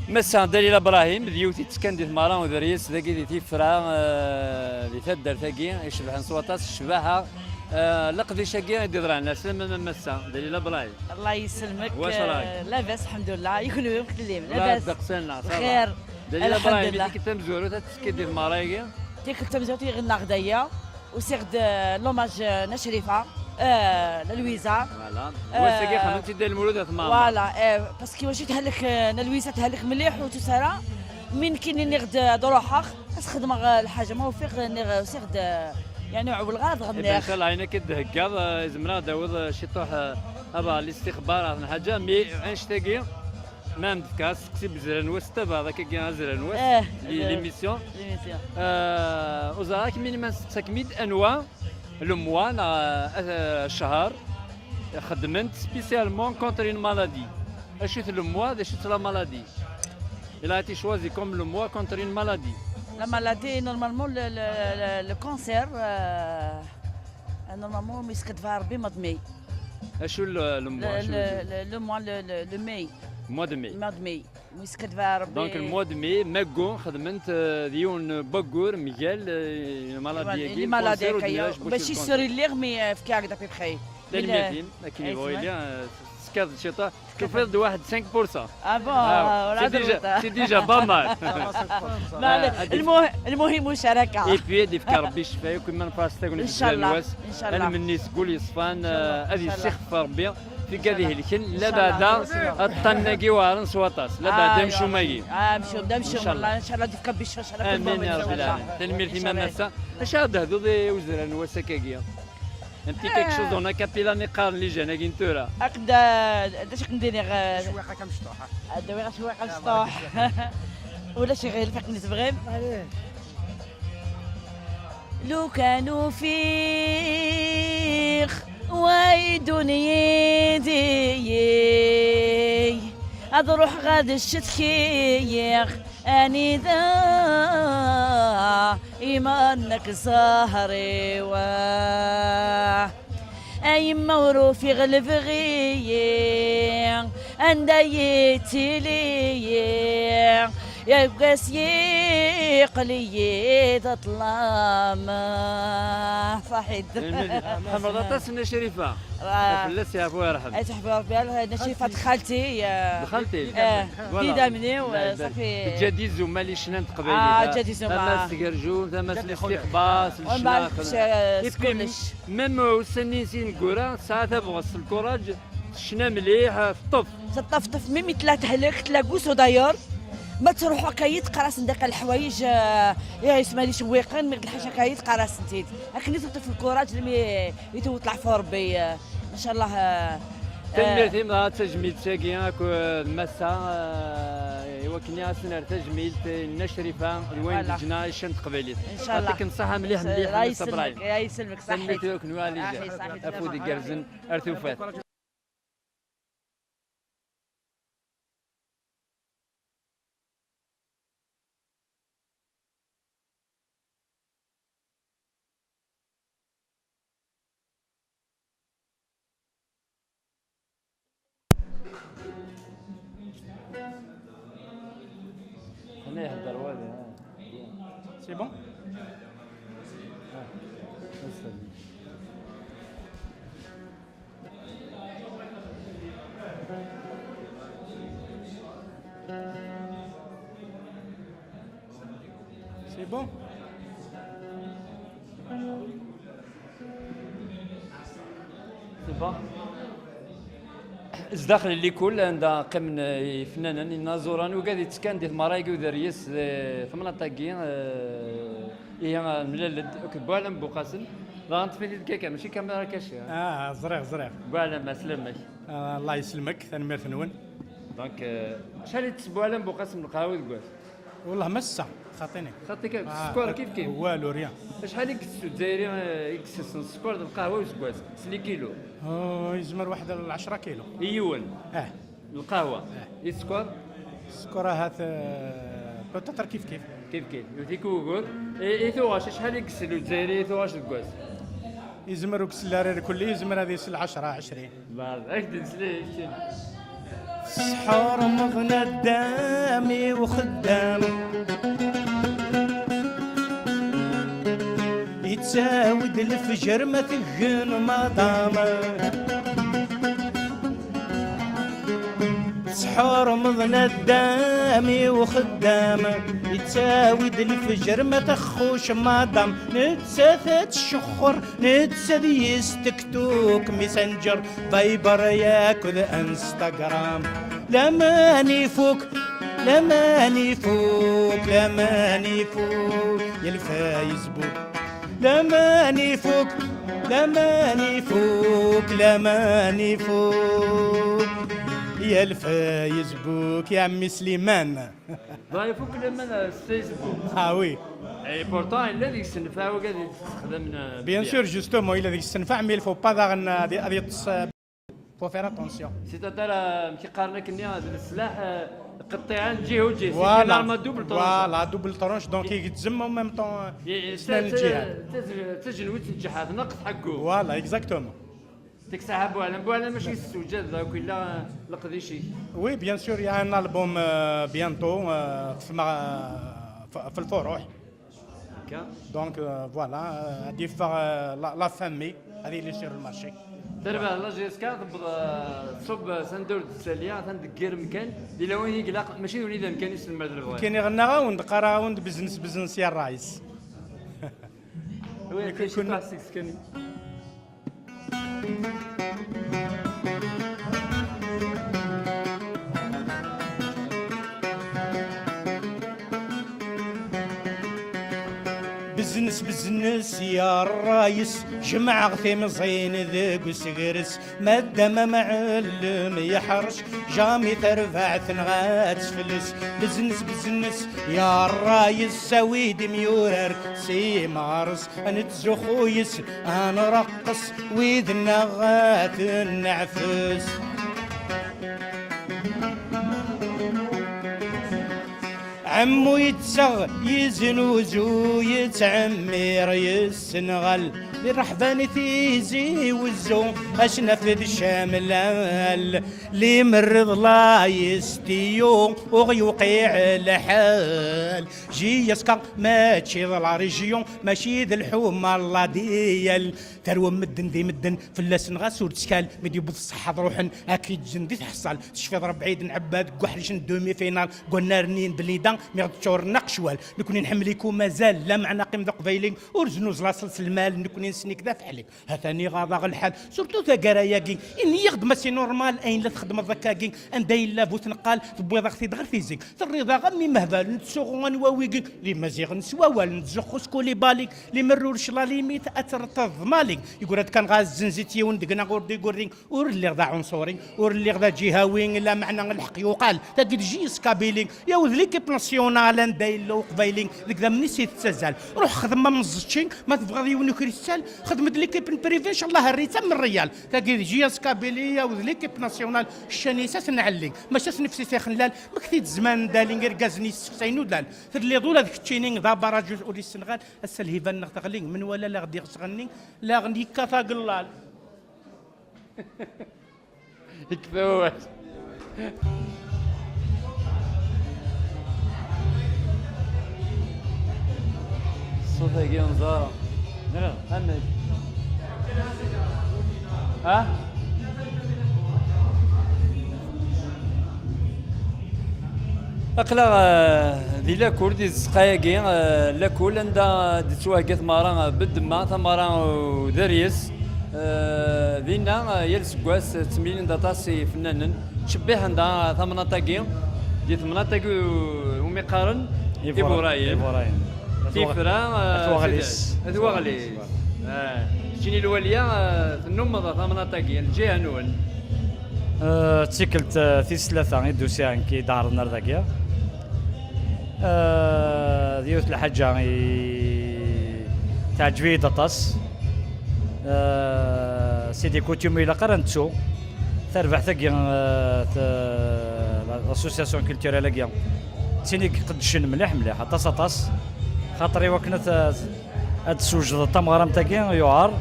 مسا دليل ابراهيم ديوتي تسكن دي ثمارا ودريس ذاكي دي تيفرا دي تدر ثاقي يشبه نصواتاس شبهها لقدي شاقي دي ضرعنا سلم مسا دليل ابراهيم. الله يسلمك. واش راك؟ لاباس الحمد لله. يكون مكلم لاباس. لاباس. دقسنا بخير. دليل الحمد ابراهيم لله. ديك تمزورو تسكن دي ثمارا ديك التمزوتي غنا غدايا وسيغد لوماج نشريفه للويزا. فوالا وساقي خدمتي ديال المولود ثمارا. فوالا باسكو واش تهلك لويزا تهلك مليح وتسارا من كاين نغد دروحك خدمه الحاجه ما هو فيغ سيغد يعني عول غاد غنيخ. ان شاء الله هنا كدهكا زمرا داوض شي طوح ابا الاستخبارات حاجه مي انشتاقي ما مدكاس سقسي بزران واس هذاك كي زران واس ليميسيون وزراك من ما تكميد انواع الموا الشهر خدمت سبيسيالمون كونتر اون مالادي اشوت الموا ذا شوت لا مالادي il a été choisi comme le mois contre une maladie. La maladie, normalement, le cancer, normalement, il se fait bien mois de mai. شو الموا؟ Le mois, le mai. mois de mai. mois de mai. Il se fait donc le mois de mai ماكو خدمت ديون بقور ميغال مالادي مالادي باش يصير الليغ مي في كاع دابي بخي تلميذين لكن يبغوا لي سكاد الشيطان كفرد واحد 5%. سي ديجا با مال. المهم مشاركه. اي بي دي فكر ربي يشفاك كما نفاس تاكل ان شاء الله ان شاء الله. انا مني تقول يصفان هذه السخف ربي في هذه الكن لا بعد الطناقي وارن سواطاس لا بعد مشو ماي مشو والله ان شاء الله ديك بيش ان شاء الله. امين يا رب العالمين. تنمير في ممسا اش هذا هذو ذي وزران وسكاكيا انت كيك شوز هنا كابيلا نقار اللي جانا كينتورا اكدا داش ندير شويقه كمشطوحه دويقه شويقه مشطوح ولا شي غير فيك نتبغي لو كانوا فيخ واي دنيتي اروح غاد الشتكيخ اني ذا ايمانك زهري و اي موروفي غلف غي اندايتي لي يا قاسي قلي تطلع ما صحيت. محمد تسمى شريفه فلس يا ابو يرحم تحفي ربي شريفه خالتي دخلتي في دامني وصافي جديد زمالي شنان قبيله جديد زمالي تماس تقرجون تماس الاستقباص الشناخ كلش ميم سنين كورا ساعات تبغى الكوراج شنا مليح في الطف تطفطف ميمي ثلاثه هلك تلاقوسو داير ما تروحوا كايت قراس ندق الحوايج يا اسمها لي شويقان من الحاجه كايت قراس نتيد هكني تطف الكوراج اللي يطلع في ربي ان شاء الله. تنميرتي مع تجميل تاكيا مسا وكني اسنر تجميل نشرفه وين جنا الشنت قبيليت ان شاء الله. يعطيك نصيحه مليح مليح صبراي يا يسلمك صحيح. تنميرتي كنوالي افودي كرزن ارتوفات. C'est bon? C'est bon? C'est bon. داخل اللي كل عند قمن فنانا نازوران وقاعد يتسكن دي مرايق ودريس ثمانية طاقين هي ملالد كبالم بوقاسن رانت في الكيكه ماشي كاميرا كاشيه زريغ بالم اسلمك. الله يسلمك ثنمير ثنون. دونك شحال تسبوالم بوقاسن القهوه تقول والله مسا خاطيك السكور كيف والو ريان. شحال يكسو الجزائري يكسس السكور ديال القهوه وسكواس 3 كيلو يزمر واحد 10 كيلو ايول القهوه السكور السكور هذا بوتاتر كيف يعطيك وقول ثواش شحال يكسلو الجزائري ثواش الكواس يزمر وكسلاري كل يزمر هذه 10 20 بعد اكد نسلي سحور مغنى الدامي وخدام يتساود الفجر ما ثقن ما دام سحور مغنى الدامي وخدام يتساود الفجر ما تخوش ما دام نتساثت الشخر نتساذيس تيك توك ميسنجر فايبر ياكل انستغرام لماني فوق لماني فوق لماني فوق يا الفايسبوك لماني فوق لماني فوق لماني فوق يا الفايسبوك يا عمي سليمان ضايع فوق لما الفيسبوك وي اي بورتون الا ديك السنفه وقاعد تستخدم بيان سور جوستومون الا ديك السنفع مي الفو با داغن هذه فو فير اتونسيون سيتاتير كيقارن لك هذا السلاح قطيعان جهه وجهه فوالا دوبل فوالا دوبل طرونش دونك يتزم او ميم طون سنان الجهاد تجنوي الجهاد نقص حقه فوالا اكزاكتومون ديك الساعه بوعلم ماشي السوجاد ذاك الا لقديشي وي بيان سور يا ان البوم بيانتو في الفروح هكا دونك فوالا هادي لا فامي هذه اللي سير المارشي دربا لا جيسكا تبغ تصب سندور الساليه تندقر مكان اللي وين يقلق ماشي وليد مكان يسلم بعد البغي كاين يغنى غاوند قرا غاوند بزنس يا الرايس وي كاين شي كلاسيكس كان بزنس يا الرايس جمع غثيم زين ذاك وسقرس مادام معلم يحرش جامي ترفع ثنغات فلس بزنس يا الرايس سويد ميورر سي مارس نتزو خويس انا رقص ويد النغات النعفس عمو يتسغ يزنوزو يتعمر يسنغل للرحبان تيزي وزو اشنفذ الشاملال لي مرض لا يستيو وغيوقيع الحال جي يسكا ماشي ذا لا ريجيون ماشي ذا الحومه الله ديال ثروه مدن دي مدن فلاس نغاسور تشكال مدي بوث الصحه روحن اكيد جندي تحصل تشفي ضرب بعيد نعباد كحريش دومي فينال قلنا رنين بليدان مي تشور نقشوال نكون نحمليكم مازال لا معنا قيم ذا قبيلين ورزنوز لاصل المال نكون نسنيك ذا فحلك هثاني غاضا الحال سورتو ذا كراياكي ان يخدم سي نورمال اين لا تخدم ذاكاكي انداين لا بوث نقال تبوي ضغطي دغر فيزيك الرضا غمي مهبال نتسوغ نواويكي لي مزيغ نسواوال نتزخو سكولي باليك لي مرورش لا ليميت اترطض مالك يقول كان غاز زنزيتي وندقنا غوردي غوردي ور اللي غدا عنصري ور اللي غدا جهوي لا معنى الحق يقال تاكيد جيس كابيلين يا ولد ليكيب ناسيونال نداين لو قبيلين ديك ذا مني سي تسازال روح خدم ما مزتشي ما تبغى يونو كريستال خدمت ليكيب بريفي ان شاء الله هريتها من الريال تاكيد جيس كابيلي يا ولد ليكيب ناسيونال الشانيسات نعلي ماشي نفسي سيخلال مكثيت زمان دالين غير غازني سكسين ودال اللي دولا ذاك التشينينغ ذا باراجوز اولي السنغال السلهيفان نغتغلين من ولا لا غادي يغسغني لا غادي كفا قلال يكفاوات صوتها كي نزارة لا محمد ها أقلا ذي لاكول دي زقايقي لاكول عندها تواقف مرة بالدماء ثمرة ودريس ذينا يلسقواس تميلين داتاسي فنانن شبيه عندها ثمنة تاقي دي ثمنة تاقي ومقارن إبوراين تيفرا ثواغليس ثواغليس شيني الوالية النمضة ثمنة تاقي الجهة نون تسيكلت ثيس ثلاثة يدوسيان كي دارنا ذاكيا ديوت الحاجة تعجبي دطاس سيدي كوتيومي لا قرنتسو تربح ثقيا لاسوسياسيون كولتوريل لاكيا تيني قدشن مليح طاس خاطري وكنت هاد السوج الطمغرام تاكيا يوعر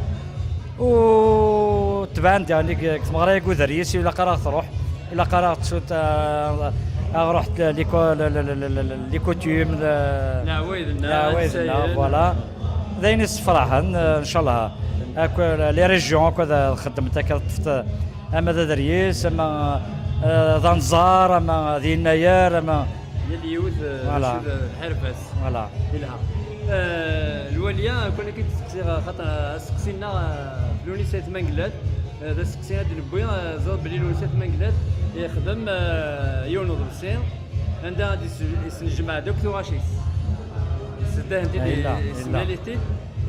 و تبان يعني تمغرا يقول ذريسي ولا قرا تروح الا قرات صوت رحت ليكول لي كوتيوم العوايد فوالا داين الصفراحه ان شاء الله هاك لي ريجيون كذا خدمت كطفت اما ذا دريس اما ذنزار اما ذي النيار اما اليوث حرفاس فوالا لها الواليه كنا كنتسقسي خاطر سقسينا في لونيسيت منقلات هذا سقسينا دنبوي زاد بلي لونيسيت منقلات يخدم يونو ضرسين عندها يسنجمع دكتور غاشيس سداه انت سماليتي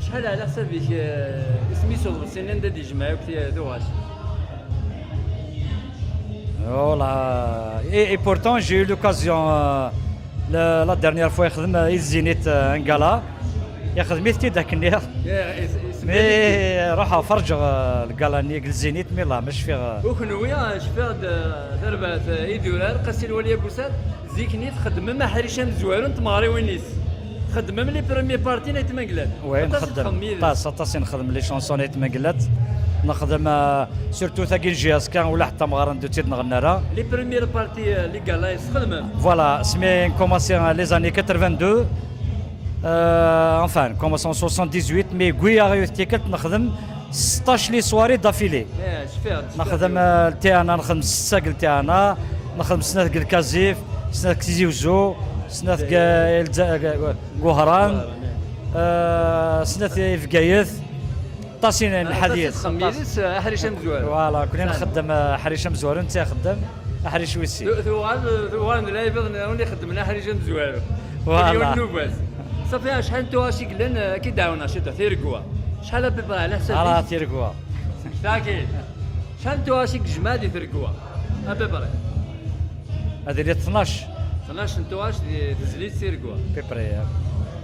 شحال على حسابك سميتو ضرسين عندها دي جماعه وكتي دواش Voilà. Et pourtant, j'ai eu l'occasion, la dernière fois, de Zénith un gala. Il y a des gens qui ont mais راح فرجع الجالا نيك الزينيت مي لا مش فيها وخنويا شفا ضربات ايدولار قاسي الولي بوسات زيك نيت خدم ما حريشان زوارون تماري وينيس خدم من لي بريمي بارتي نيت مقلات وين نخدم طاسي نخدم لي شونسون نيت مقلات نخدم سورتو ثاكي جياس كان ولا حتى مغارن دو تيت نغنى راه لي بريمير بارتي لي غالا يخدم فوالا سمي كومونسي لي زاني 82 enfin commençons en 78 mais قويه غير تيكلت نخدم 16 لي سواري دافيلي نخدم تاعنا نخدم 6 قلت انا نخدم سنه قل كازيف سنه كتيزي وزو سنه قهران سنه فقايث طاسين الحديث خميس حريشه مزوار فوالا كنا نخدم حريشه مزوار انت خدام حريش ويسي ثوان لا يبغى خدمنا حريشه مزوار فوالا صافي شحال انتو شي قلن اكيد داونا شي تيركوا شحال بيبقى على حساب على تيركوا اكيد شحال انتو شي جماعه دي تيركوا بيبقى هذه اللي 12 انتو تزليت تيركوا بيبري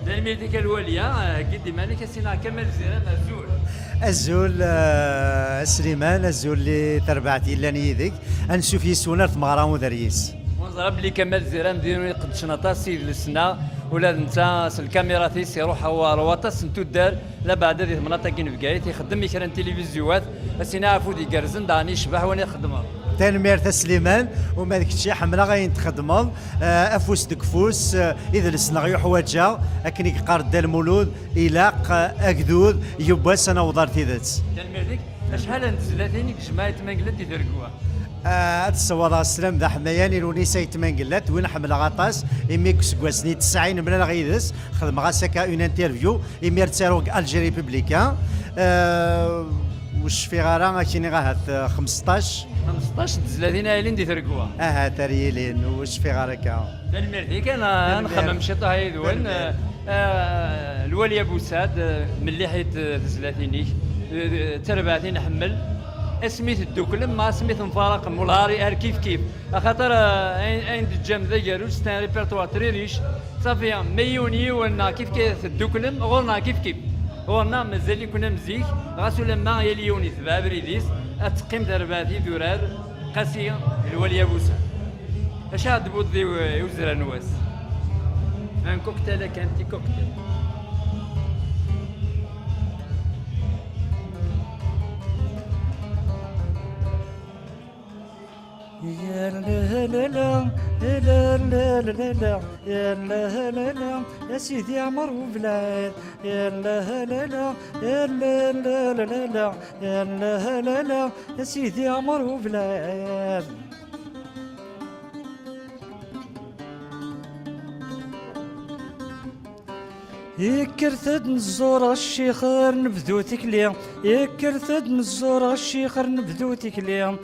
دائما ديك الواليه قدي مالك سينا كمال زيران الزول سليمان الزول اللي تربعتي لاني يديك نشوف يسونا في مغرام ودريس ونضرب لي كمال زيران ديروا يقد شنطه سيد للسنا ولا انت الكاميرا تيس يروح هو رواطس نتو دار لا بعد هذه المناطق كاين بكايت يخدم يكرا تلفزيونات اسينا عفو دي كرزن داني يشبح وانا يخدمها تنمير سليمان وما ديك الشيء حمله غاين تخدمض افوس دك فوس اذا السنغيو حواجا اكن يقارد المولود الاق اكدود يبا سنه وضار تيذات تنمير ديك شحال انت زلاتيني جماعه منقلت يدركوها الصوره السلام ذا حمياني لونيسا يتمنقلات وين حمل غطاس إميكس كواسني 90 من الغيدس خدم غاسكا اون انترفيو إمير تاروك الجيري بوبليكان وش في غارة كيني غاهات 15 زلاتين عايلين دي تركوها تريلين وش في غارة كا المرديك انا نخمم شطه هايدوين الولي ابو سعد ملي حيت زلاتينيك تربعتين حمل اسميت الدوكلم ما سميت مفارق مولاري كيف كيف خاطر عند الجام ذا جاروش ستان ريبرتوار تري ريش صافي ميوني ولنا كيف كيف الدوكلم غورنا كيف كيف غورنا مازال كنا مزيك غاسو لما يليوني ثبا بريديس اتقيم درباتي دورار قاسيه الولي ابو سعد اش هاد بوضي يوزر نواس ان كوكتيل كانتي كوكتيل يا لا لا لا لا لا لا لا يا لا لا لا يا سيدي عمر وبلاد يا لا لا لا يا لا لا لا لا يا لا لا لا يا سيدي عمر وبلاد يكرثد نزور الشيخر نبذو تكليم يكرثد نزور الشيخر نبذو تكليم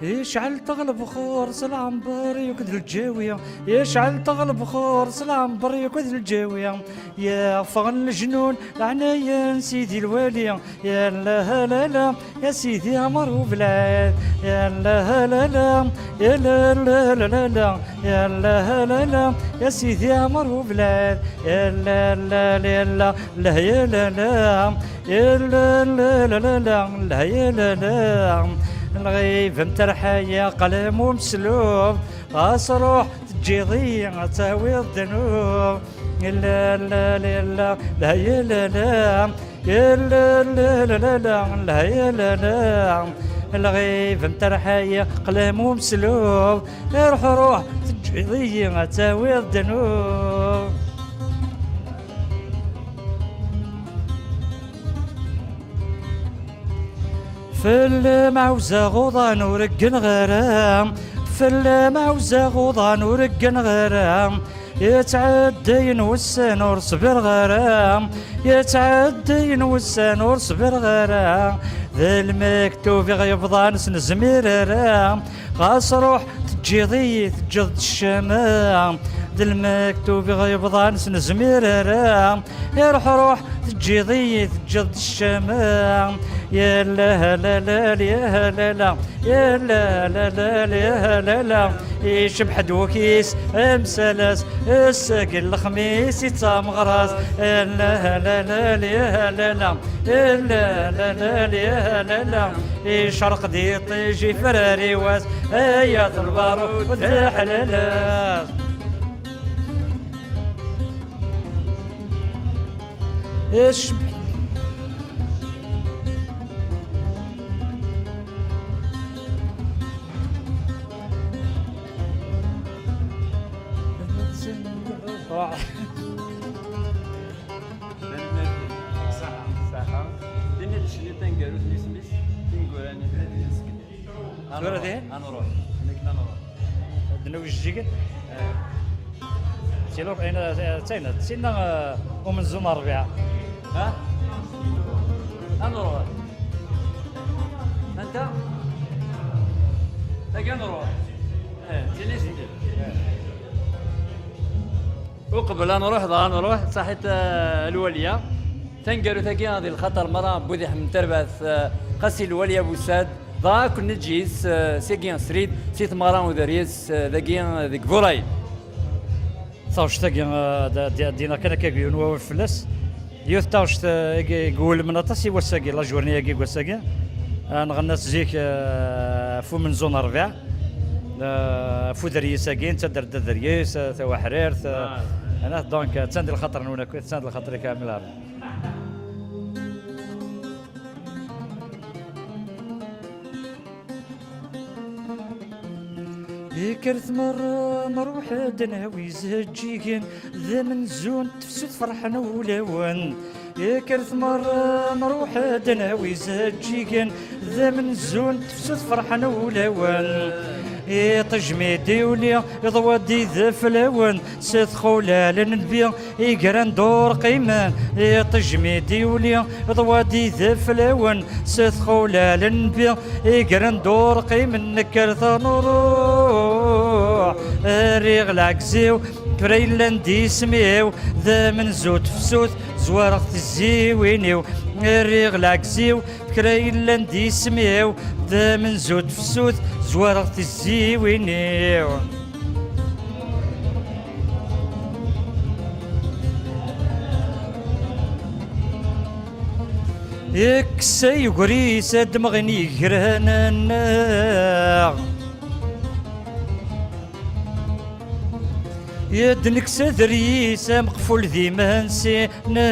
يشعل تغلب خورس العنبر يكذل الجاوية يشعل تغلب خورس العنبر يكذل الجاوية يا فغن الجنون عنايا سيدي الوالية يا لا لا لا يا سيدي عمر وبلاد يا لا لا لا يا لا لا لا لا يا لا لا لا يا سيدي عمر وبلاد يا لا لا لا لا لا يا لا لا يا لا لا لا لا لا يا لا لا الغيب مترحية قلم ومسلوب أصروح تجي تاوي الذنوب لا لا لا لا لا لا لا يا لا لا لا لا لا لا يا لا لا الغيب مترحية قلم ومسلوب روح تجعضي تاوي الذنوب في المعوزة غضان ورقن غرام في المعوزة غضان ورقن غرام يتعدين والسنور صبر غرام يتعدين والسنور صبر غرام ذا المكتوب غيبضان سنزمير رام غاس روح تجيضي تجد الشمام ذا المكتوب غيبضان سنزمير رام روح تجيضي تجد الشمام يا لا لا لا يا لا لا يا لا لا لا يا لا لا يشبح دوكيس امسلاس الساقي الخميس يتام غراس يا لا لا لا يا لا لا يا لا لا لا يا لا لا يشرق دي طيجي فراري واس ايات البارود والحلالاس يشبح نروح دنو الجيجن سيلوك اين تسينا ومن زون الربيع ها نروح انت اجي نروح جليس وقبل ان نروح صحيت الوليه تنقلوا ثقي هذه الخطر مرة بوذح من تربث قسي الوليه بوساد ضاك نجيس سيكيان سريد سيت مرة ودريس ذاكيان ذيك فوراي تاوش تاقي دينا كان كيقولون هو الفلس يوث تاوش يقول من اطاسي وساقي لا جورني كي وساقي نغنات زيك فو من زون ربيع فو دريس كاين تدر دريس توا حرير انا دونك تساند الخطر نونا تساند الخطر كامل كرت مرة نروح دناوي زجيجن ذا من زون تفسد فرحنا ولون كرت مرة نروح دناوي زجيجن ذا من زون تفسد فرحنا ولون تجميدي وليا يضودي ذا فلون سيد خولا لنبيا يقران دور قيمان تجميدي وليا يضودي ذا فلون سيد خولا لنبيا يقران دور قيمان نكرت نروح ريغ العكزيو بريلان دي سميو ذا من زود فسوت زوارغ الزيوينيو ريغ العكزيو بريلان دي سميو ذا من زود فسوت زوارغ الزيوينيو يكسي يقريس دمغني جرانا يدنك سدري مقفول ذي منسينا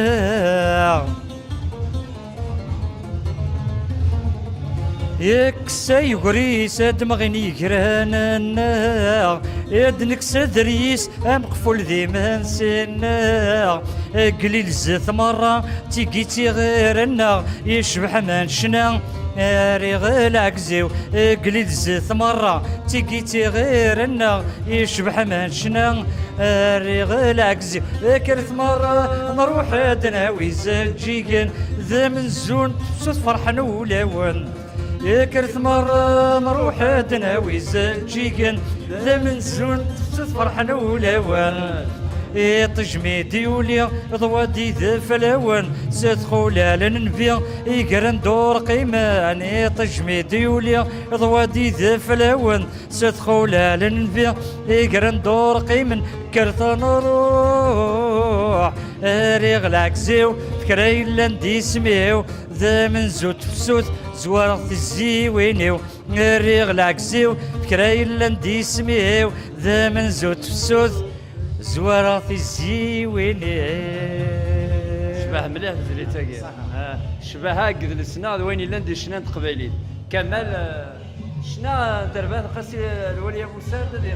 يكسي يقريس دمغني جرانا يدنك سدريس مقفول ذي منسينا قليل زيت مرة تيجي غيرنا يشبح منشنا ريغ العكزيو قليل زيت مرة تيجي غيرنا يشبح منشنا ريغ العكزيو كرت مرة نروح دناوي زجيجن ذا من زون صوت فرحنا ولون كرت مرة نروح دناوي زجيجن ذا من زون صوت فرحنا ولون تجميدي وليا ضوادي ذا فلون سيد خولا لنبيا يقرن دور قيمان تجميدي وليا ضوادي ذا فلون سيد خولا لنبيا يقرن دور قيمان كرت نروح ريغ العكزيو فكريلان دي سميو ذا من زود فسوت زوارغ الزيوينيو ريغ العكزيو فكريلان دي سميو ذا من زود فسوت زوارة في الزيويني شبه مليح زريتاكي شبه هاك السنة وين الا ندير شنا تقبايليت كمال شنا دربات قاسي الولي ابو سعد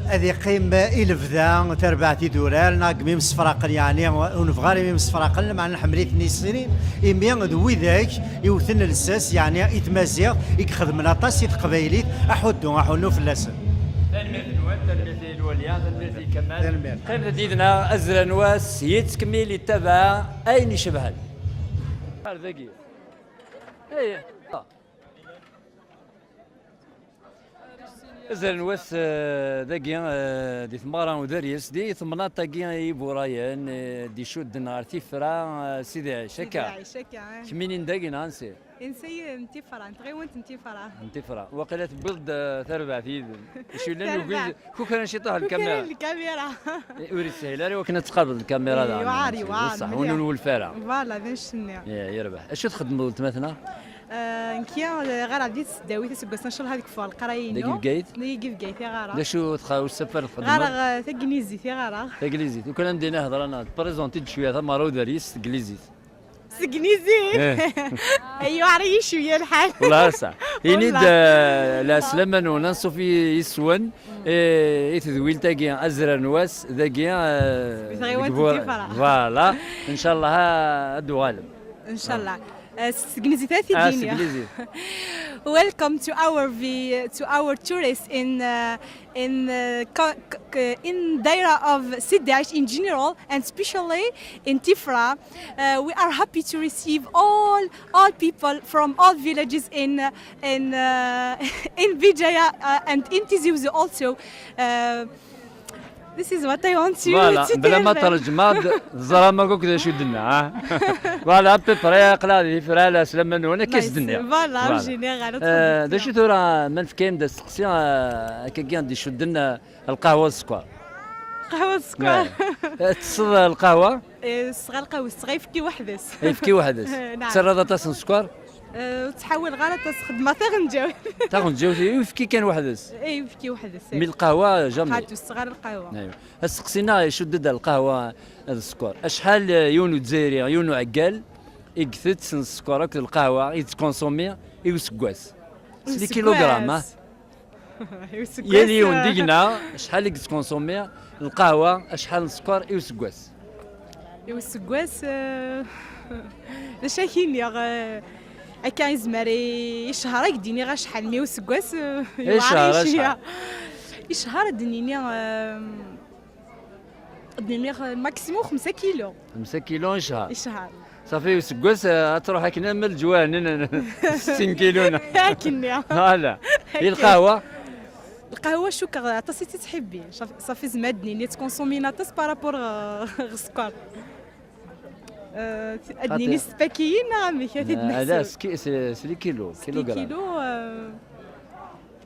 هذه قيم إلفذا تربعتي دورال ناقمي مسفراقل يعني ونفغاري مسفراقل مع نحمليت نيسيرين إمي دوي ذاك يوثن الساس يعني يتمازيغ يخدم لاطاس تقبايليت أحدو في اللسن تلميذ الوليان تلميذ كمال قيم جديدنا ازرا نواس يتكمل يتبع اين يشبهن هذا كي اي ازرا نواس داكي دي ثمارة وداريس دي ثمنا تاكي يبورايان دي شود نهار تيفرا سيدي عيشكا كمينين داكي نانسي انسي انتفرا تغيونت انتفرا انتفرا وقيلة بلد ثربع في شو لنا كو كان شي طاح الكاميرا الكاميرا وري سهيلاري وكنا تقابل الكاميرا يوعري صح ونون الفارع فوالا باش شنيا يربح اش تخدموا مثلا نكيا غير عديت داوي تسقسنا شغل هذيك فوق القرايين داك الجيت داك الجيت يا غارة دا شو تخاو السفر الخدمه غارة تاكنيزي يا غارة تاكليزي وكنا بدينا نهضر انا بريزونتي شويه تما راهو داريس تاكليزي سكنيزي ايوا عري شويه الحال والله صح يني لا سلمان وننصو في يسون يتذويل تاكي ازرا نواس ذاكي فوالا ان شاء الله هادو غالب ان شاء الله سكنيزي ثلاثي دينيا Welcome to our tourists in Daira of Sidash in general and especially in Tifra. We are happy to receive all people from all villages in Vijaya and in Tizi Ouzou also. This is what I want to tell. بلا ما ترجمات الزرامة كوك ذا شو دنا فوالا بيبرا قلادي فرالا سلمان وانا كيس دنيا فوالا جينيرال دا شو تورا من فكاين دا السقسي كاكيان دي شو دنا القهوة والسكر قهوة السكر تصل القهوة صغار القهوة الصغير يفكي وحدس يفكي وحدس سر طاس سكر تحول غلط خدمة تغنجاو تغنجاو يفكي كان وحدس اي يفكي وحدس من القهوة جامي قاتو الصغار القهوة ايوا السقسينا يشدد القهوة السكر اشحال يونو جزائري يونو عقال يقثت السكر القهوة يتكونسومي يوسكواس 6 كيلوغرام يلي يون ديقنا شحال يتكونسومي القهوة اشحال السكر يوسكواس يوسكواس شاكين يا هكا يزمري يشهر يديني غا شحال 100 سكواس يشهر دنيني ماكسيموم 5 كيلو 5 كيلو يشهر صافي سكواس تروح هكنا من الجوان 60 كيلو هاكني فوالا هي القهوة شو عطاسي تحبي صافي زمادني ني تكونسومي ناطاس بارابور السكر ادنيني سباكيين عمي هذه هذا 3 كيلو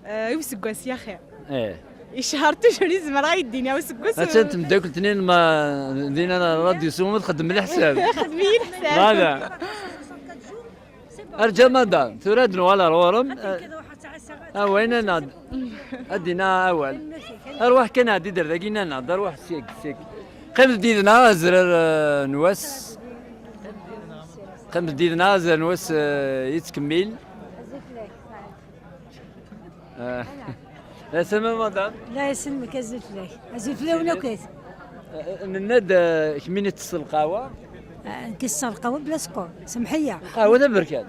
يوسكواس يا خير ايه يشهر توجور يزمر غا يديني وسكواس انت مداكل اثنين ما دينا راديو سوم تخدم الحساب خدمي الحساب هذا ارجع مدام تراد ولا رورم وين ناد ادينا اول اروح كان هادي دردقينا ناد اروح سيك قيم جديدنا زرار نواس قيم جديدنا زرار نواس يتكمل لا سما مدام لا يسلمك ازلت لي ونكيت الناد كمين تصل القهوه نكسر القهوه بلا سكر سمحيه قهوه بركات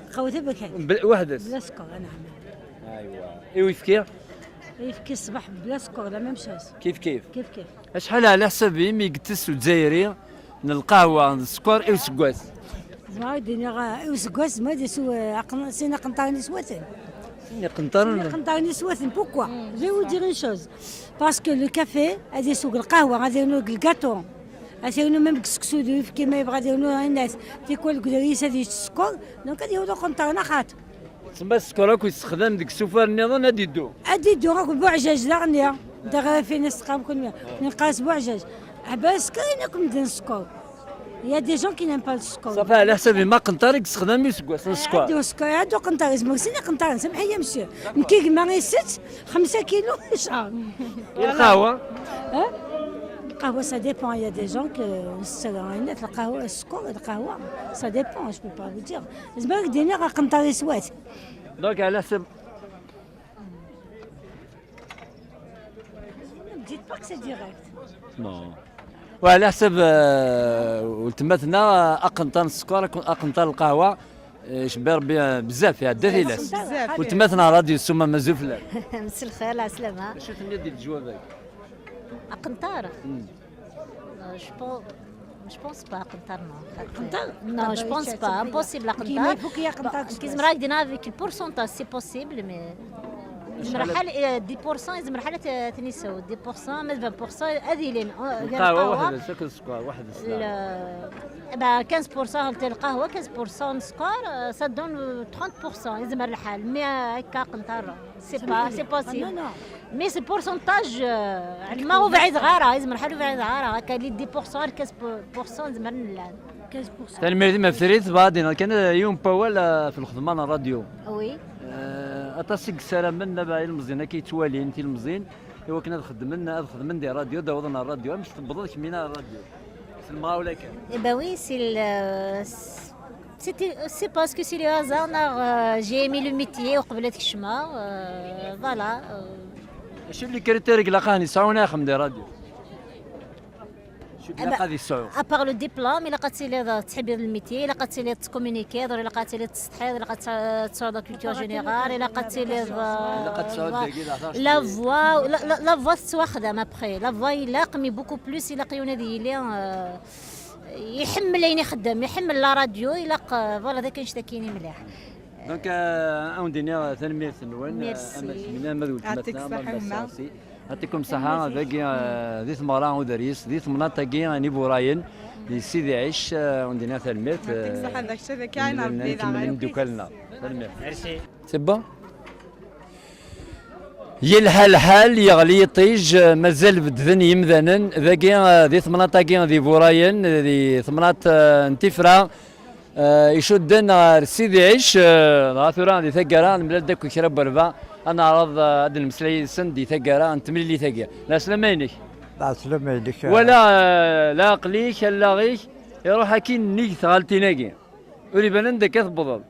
وحده بلا سكر نعم ايوا يفكي الصباح بلا سكر لا ميم شوز كيف شحال على حسابي مي قتس الجزائري القهوه السكر ايوا سكواس زعما دينا ايوا سكواس ما ديسو سينا قنطارني سواتن قنطارني سواتن بوكوا جو vous dire une chose parce que le café هذه سوق القهوه غادي يديروا الكاطون غادي ميم كسكسو كيما يبغى يديروا الناس تيكول كدريس هذه السكر دونك غادي يوضوا قنطارنا خاطر تسمى السكر راكو يستخدم ديك السفر النظام هادي يدو راكو بوعجاج لا غنيا داغ في ناس تقام نلقى بوعجاج عباس كاينكم ندير السكر يا دي جون كي نيم با السكر صافي على حسابي ما قنطارك تستخدم يسكواس السكر عندو سكر عندو قنطار سموسينا قنطار سمحي يا مسيو نكيك ما غيست 5 كيلو شهر القهوه القهوه سا ديبون يا دي جون الناس القهوه السكر القهوه سا ديبون جو با فو دير زعما ديني غا قنطري سوات دونك على حسب ديت با سي ديريكت نو وعلى حسب ولتماتنا اقنطان السكر اقنطان القهوه شبير بزاف فيها الدثيلات ولتماتنا راديو سوما مزوفلات. مسا الخير على السلامة. شو تمنيت ديال الجواب هاك؟ قنطار. Je pense pas قنطار نو. قنطار؟ Non, je pense pas. Impossible قنطار. كيزم راك دينا avec le pourcentage c'est possible mais المرحلة 10% لازم مرحلة تنسوا 10% من 20% هذه لين القهوة واحدة شكل السكر واحد با 15% القهوة 15% سكر ça donne 30% لازم الحال مي هكا قنطار سي بوسيبل مي سي بورسونتاج ما هو بعيد غارة لازم الحال بعيد غارة هكا لي 10% 15% لازم نلعب 15%. تلميذ ما فريت بعدين كان يوم باول في الخدمة الراديو. وي. أتصيق السلام منا باهي المزيان كيتوالي انت المزيان ايوا كنا خدمنا دي راديو داوضنا الراديو باش تبضل كمينا الراديو سلمها ولا كان bah oui c'est parce que c'est le hasard j'ai aimé le métier وقبل هذاك الشما فوالا شو اللي كريتيرك لقاني ساونا خدم دي راديو شو اللي قادي يسعو ابار لو ديبلوم الا قاتي لي تحبي الميتي الا قاتي لي تكومونيكي الا قاتي لي تستحيض الا قاتي تصاود لا كولتور جينيرال الا قاتي لي لا فوا لا فوا تواخدم ابخي لا فوا يلاق مي بوكو بلوس يلاقيون هذه اللي يحمل لين يخدم يحمل لا راديو يلاق فوالا ذاك نشتكيني مليح دونك اون دينيا تنمية النوان يعطيك الصحة يعطيكم الصحة باقي ذي ثمرة ودريس ذي ثمرة تاقي نيبو راين دي سيدي عيش وندينا ثلميت يعطيك الصحة داك الشيء كاين ربي نكمل دوكالنا ثلميت ميرسي سي بون يلحى الحال يغلي يطيج مازال بدذن يمذنن ذاكي ذي ثمرة تاقي ذي بوراين ذي ثمرة انتفرا يشدن سيدي عيش غاثوران دي ثقرا من داك كرا بربا انا عرض هاد المسلي سندي ثقرا انت ملي اللي ثقيا لا سلامينك لا سلامينك ولا لا قليك لا غيك يروح كي نيك ثغالتي ناقي ولي بان عندك كتبضل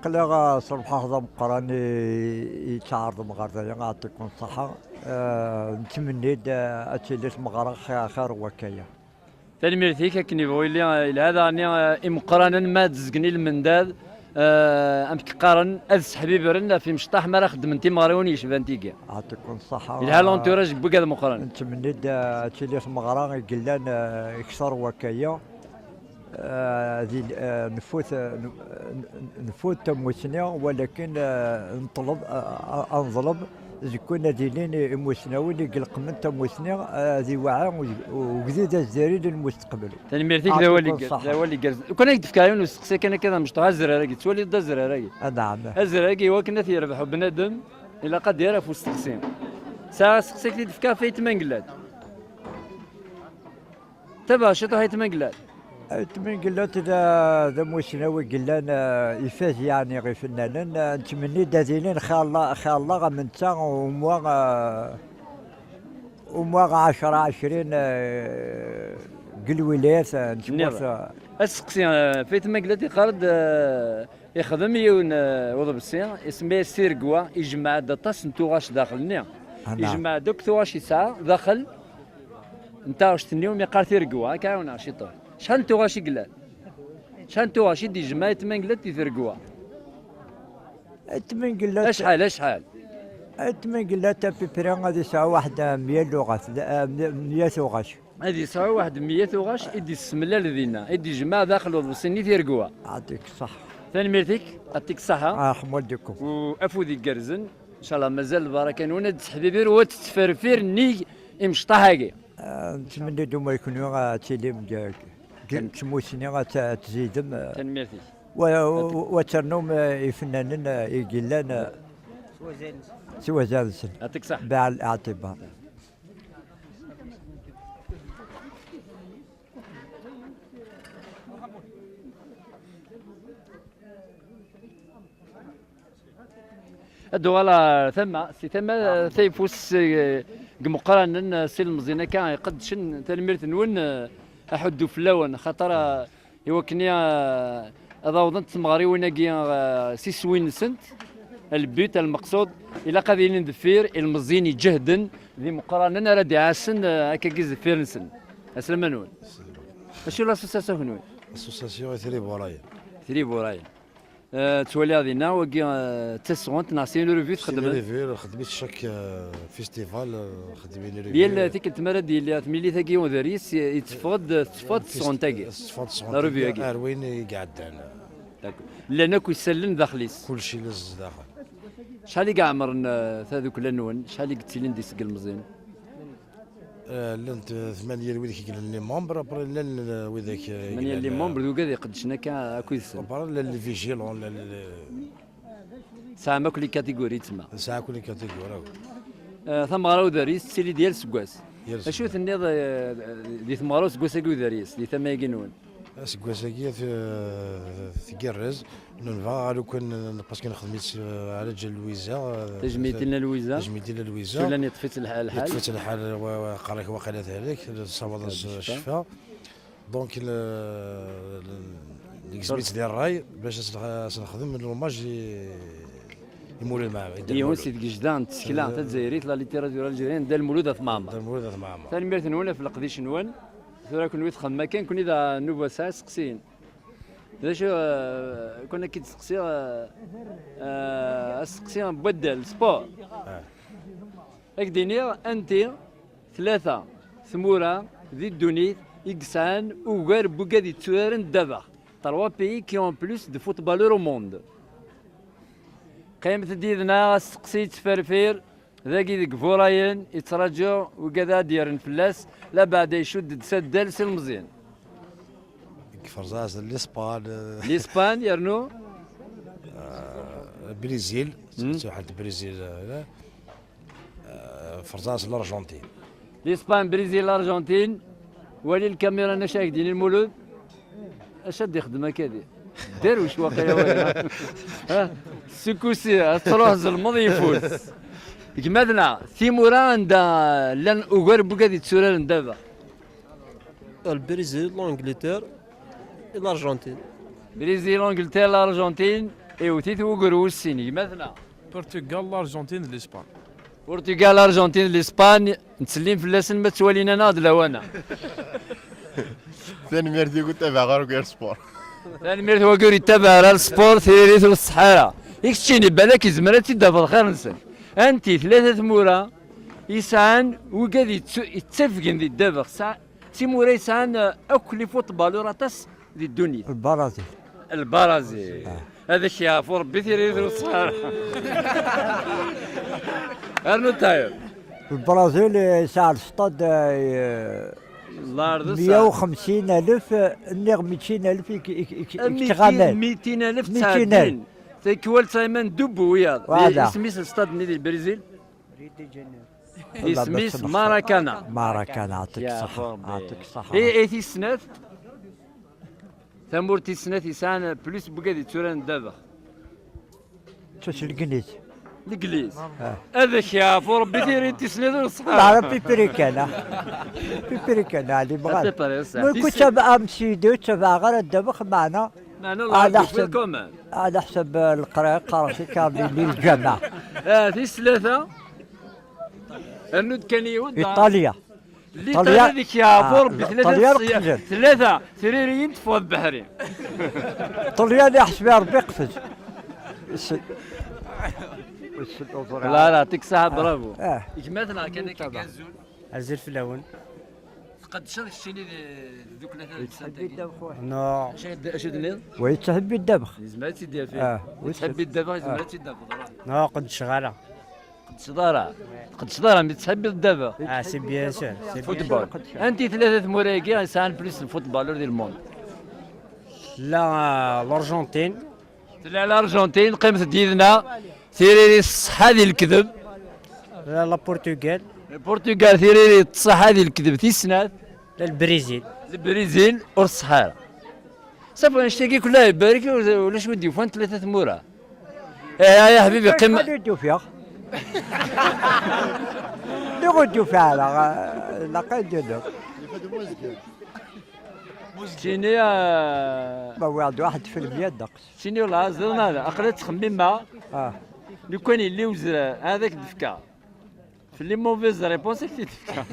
قلا صبح هذا مقراني يتعارض مغارضه يعطيكم الصحه نتمنى اتيليت مغارة خير وكايه تلميرتيك كني بغيلي الى هذا اني مقرانا ما تزقني المنداد امك قارن از حبيبي رنا في مشطاح ما خدم انت مغروني شبان تيكا يعطيكم الصحه الى لونتوراج بقى مقرن نتمنى اتيليت مغارة قلان اكثر وكايه هذه نفوت تموسنا ولكن نطلب انظلم كنا ديلين المسناوي اللي قلق من تموسنا هذه وعاء وجديد الزاري للمستقبل. تنميرتيك ذا هو اللي قال كنا يدفكايون وسقسي كان كذا مش هزر راقي تولي دزر راقي. نعم. هزر راقي وكنا يربحوا بنادم الا قد يعرف وسقسي. ساعه سقسيك اللي دفكا في تمنقلات. تبع شطو هي تمنقلات. تمنقلات ذا مسناوي قلنا يفاز يعني غير فنانا نتمنى دازينين خا الله من تا وموا 10 20 الولايات نشوف اسقسي في تمنقلات يقرد يخدم يون وضب السين اسمه سيرقوا يجمع دطاس نتوغاش داخلنا يجمع دوك توغاش يسعى داخل انت واش تنيوم يقار تيرقوا كاونا شي طول شحال توغاشي قلال شحال توغاشي دي جماعة تمنقلات تيثرقوا تمنقلات شحال تمنقلات بيبري غادي يساوي واحد 100 لغة 100 ثوغاش هادي يساوي واحد 100 ثوغاش يدي السملة لذينا يدي جماعة داخل وسني تيرقوا يعطيك الصحة ثاني ميرتيك يعطيك الصحة حمودكم وافودي قرزن ان شاء الله مازال البركة نونا تحبيبير وتتفرفير ني امشطاحاكي نتمنى دوما يكونوا تيليم تموسني تزيدم تنميرتي وترنوم يفنانين يقلان سوى زادسن يعطيك صح باع الاعتبار الدوالا ثم ثيفوس مقارنة سي المزينة كان يقد شن تلميرت نون أحدو في اللون خاطر يوكني أضاوضن تمغاري وناقي سيسوين سنت البيت المقصود إلا قاعدين ندفير المزين يجهدن ذي مقارنة راه عاسن هكا كيز دفير نسن أسلم نون أشو لاسوساسيون نون اسوساسيون ثري بورايا ثري بورايا تولي غادينا وكي تسغونت ناسيون ريفيو تخدم ريفيو خدمت شاك فيستيفال خدمين ريفيو ديال تيك التماره ديال ملي ثاكي وداريس يتفقد تسغون تاكي لا ريفيو هاكي وين يقعد انا لان كيسلن داخليس كلشي لز داخل شحال كاع عمر هذوك لنون شحال قلت لي ندي سقل مزيان لنت 8 ويدك كاين لي ممبر ابري لن وذاك 8 لي ممبر دوكا يقدشنا كاع كويس ابري لي فيجيلون ساعه ما كل كاتيجوري تما ساعه كل كاتيجوري ثم غراو داريس السيلي ديال سكواس اشو تنيض دي ثم غراو سكواس داريس دي ثما يقينون سكواساكي تقرز ننفع لو كان باسكو نخدميت على جال لويزا تجميتي لنا لويزا لويزا شو لاني طفيت الحال طفيت الحال وقالك وقالت هذيك صواب الشفاء دونك ليكسبيت ديال الراي باش نخدم نورمال يمول معاه يون سيد جدان تسكلا تاع الجزائريت لا ليتيراتور الجزائريين دار المولود ثمامه المولود ثمامه ثاني ميرت نون في القديش نون ثورا كون ويت خدمه كان كون اذا نوبه ساعه سقسين هذا شو كنا كي تسقسي سقسي بدل سبور هاك دينير انت ثلاثه ثموره ذي الدونيت إكسان وغير بوكادي تورن دابا 3 بيي كي اون بلوس دو فوتبالور او موند قيمة ديدنا سقسيت فرفير ذاكي ديك فوراين يتراجعوا وكذا ديرن فلاس لا بعد يشد تسدل سي المزيان فرزاز الاسبان يرنو بريزيل واحد البريزيل فرزاز الارجنتين الاسبان بريزيل الارجنتين ولي الكاميرا انا شايك ديال المولود اش غادي يخدم هكادي دار واش واقيلا وين سكوسي تروح زلمض يفوز كمادنا ثيمورا عند لان اوغر بوكادي تسوران دابا البرازيل لانجلتير الارجنتين بريزيل انجلترا الارجنتين ايوتيت اوغر والسيني مثلا البرتغال الارجنتين الاسبان البرتغال الارجنتين الاسبان نتسلم في اللسن ما توالينا ناض لوانا ثاني ميرت يقول تابع غير سبور ثاني ميرت هو يقول يتابع على السبور ثيريت الصحارى يكتشيني بالك زمرات تدا في الخير نسن انت ثلاثه مورا يسعان وقاد يتفقن ذي الدابا تيمورا يسعان اكل فوتبالوراتاس ذي الدنيا البرازيل هذا الشيء عفو ربي ثيريت الصحارى ارنو تايب البرازيل يسعى الاستاد 150,000 النغ 200,000 يتغامل 200,000 تساعدين تيكوال تايمان دوبو وياض اسميس الاستاد نادي البرازيل اسميس ماراكانا يعطيك الصحة يعطيك الصحة اي تيسنات ثمور تيسنات يسان بلوس بوكادي توران دابا تاش الكنيس الانجليز هذا شاف وربي تيري تسند الصحاب العرب بيبريكانا اللي بغا ما كنت امشي دو تبع غير الدبخ معنا على حسب القرايه قراتي كاملين للجامعه هذه ثلاثه النود كان يود ايطاليا هذيك يا ربي ثلاثه سريريين تفوت البحرين طليان يحسب يا ربي قفز لا يعطيك الصحة برافو إجمالنا كان كازول أزل في اللون قد شرح الشيني ذوك نو اش دنيا ويتحب الدبخ زعما تيدير فيه تحب الدبخ زعما تيدبخ نو قد شغالة قد شضارة مي تحب الدبخ سي بيان سور فوتبول انت ثلاثة مراكي سان بليس الفوتبالور ديال الموند لا الارجنتين لا الارجنتين قيمة ديالنا ثيريري الصحة ديال الكذب لا البرتغال ثيريري الصحة ديال الكذب تيسنات لا البرازيل والصحارى صافي نشتاقي كلها يبارك ولا شو نديو فين ثلاثة مورا يا حبيبي قيمة اللي غدو فعلا لقد جدو شيني ما واحد 1% دقس شيني والله زرنا اقلت تخمم ما لو كان اللي وزر هذاك الدفكه في لي موفيز ريبونس اللي دفكه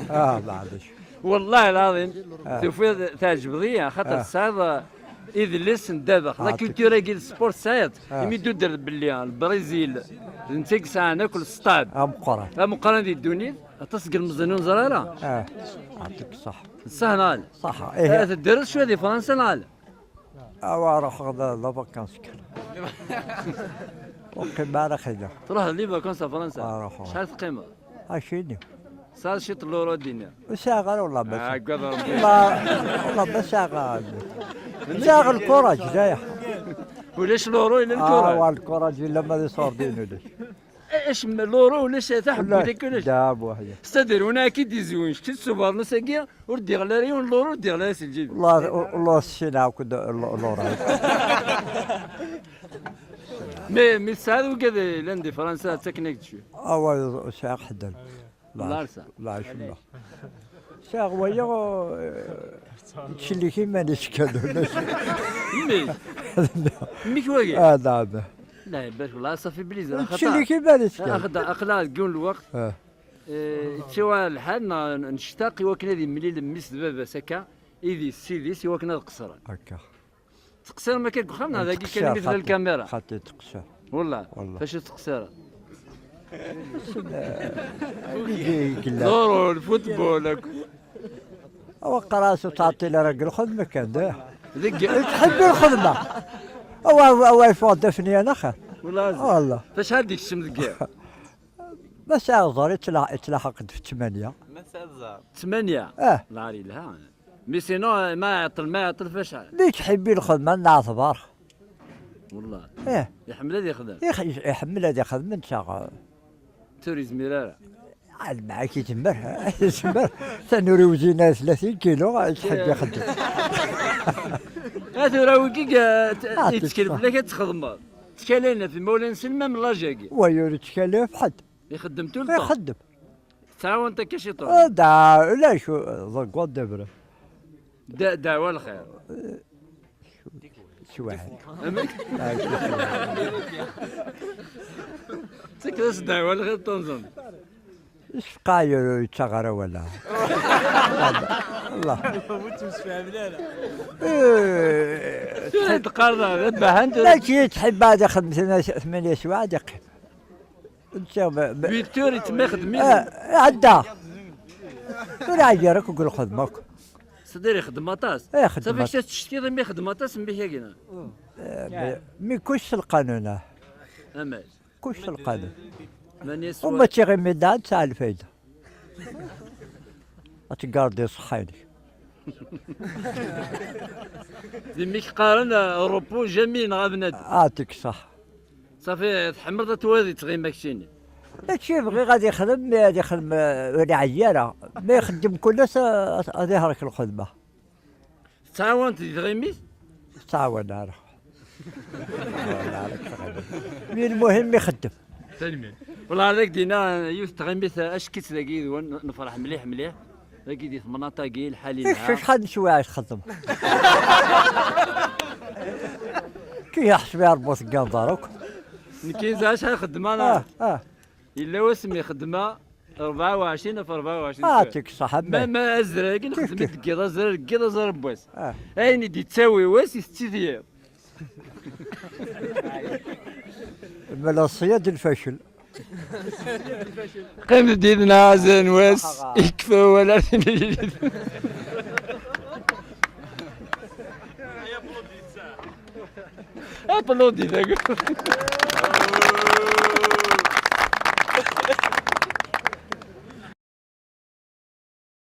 معليش والله العظيم توفي تعجب ضيا خاطر الصاد إذا لسن دابا لا كولتورا ديال السبور سايت يمدو در باللي البرازيل نتيك ساعه ناكل السطاد مقارنه ديال الدنيا تسقى المزنون زراره يعطيك الصح سهل صح ايه تدرس شويه دي فرنسا نال اروح لا فاكانس وقيمة على خير تروح لي فاكونس فرنسا شحال القيمه؟ عشيني صار شي طلورو دينا وشاغل والله بس والله بس شاغل الكوراج جايح ولاش لورو الا الكوراج الكوراج الا ما صاردين ولاش ايش لورو ولاش تحب هذيك ولاش داب وحده استدير هنا اكيد يزوين شتي السوبر نساقيا وردي غلاريون لورو ردي غلاري الجيب والله الشينا كدا لورو مي سعد وكذا لندي فرنسا تكنيك شو اول شاغ حدا لا شو شاغ ويا تشلي كيما نشكل مي كواكي هذا لا باش والله صافي بليزر تشلي كيما نشكل اقلا تقول الوقت تسوى الحال نشتاق وكنا ذي مليل ميس بابا سكا ايدي سيدي سوا كنا القصر هكا تقصر ما كان خلنا هذاك كان مثل الكاميرا خاطي تقصر والله فاش تقصر دورو الفوتبول هو قراسو تعطي لي راجل خدمه كان تحب الخدمه هو يفوضفني انا خير والله فاش هذيك الشم كاع بس صار يتلاحق في 8 8 ناري لها مي سينو ما يعطل فاش اللي تحبي الخدمه نعتبر والله يحمل هذا يخدم يحمل هذا يخدم انت توريزم راه معاك يتمر تنوري وزينا 30 كيلو تحب يخدم هذا راه وكي يتكلف لك تخدم تكلينا في مولانا سلمى من لاجاكي ويوري تكلف حد يخدم طول الوقت يخدم تعاون انت كشي طول لا شو ضق دبره دعوه الخير شو واحد تكلاس دعوه الخير تنظم ايش قاير يتشغر ولا الله شو تقرر تبع انت لا شي تحب هذا خدمتنا 8 سوايع دقيقه انت بيتوري تما يخدمين عدا ولا عجرك وقول خدمك صديري خدماتاس صافي شات تشتي ما خدماتاس مبيه كينا مي كلش القانون امال كلش القانون ماني سوا وما تيغي ميدان تاع الفايده تقاردي صحيني ديميك قارن اوروبو جميل غا بنادم عاتك صح صافي تحمر توادي تغي ماكشيني هادشي يبغي غادي يخدم ولا عياله ما يخدم كلش غادي يهرك الخدمه تعاونت تغيميس تعاون نعرف مي المهم يخدم والله هذاك دينا يوث تغيميس اش كيت ذاكي نفرح مليح ذاكي دي مناطق الحالي شحال شويه يخدم كي يحسب يربط كان داروك نكيزا شحال خدمه انا الا واسمي خدمه 24 في 24 عاتك صاحب ما ازرق نخدم الكيضه زر بواس عيني دي تساوي واس يستثير من الصياد الفشل قيم ديدنا زين واس يكفى ولا ابلودي ذاك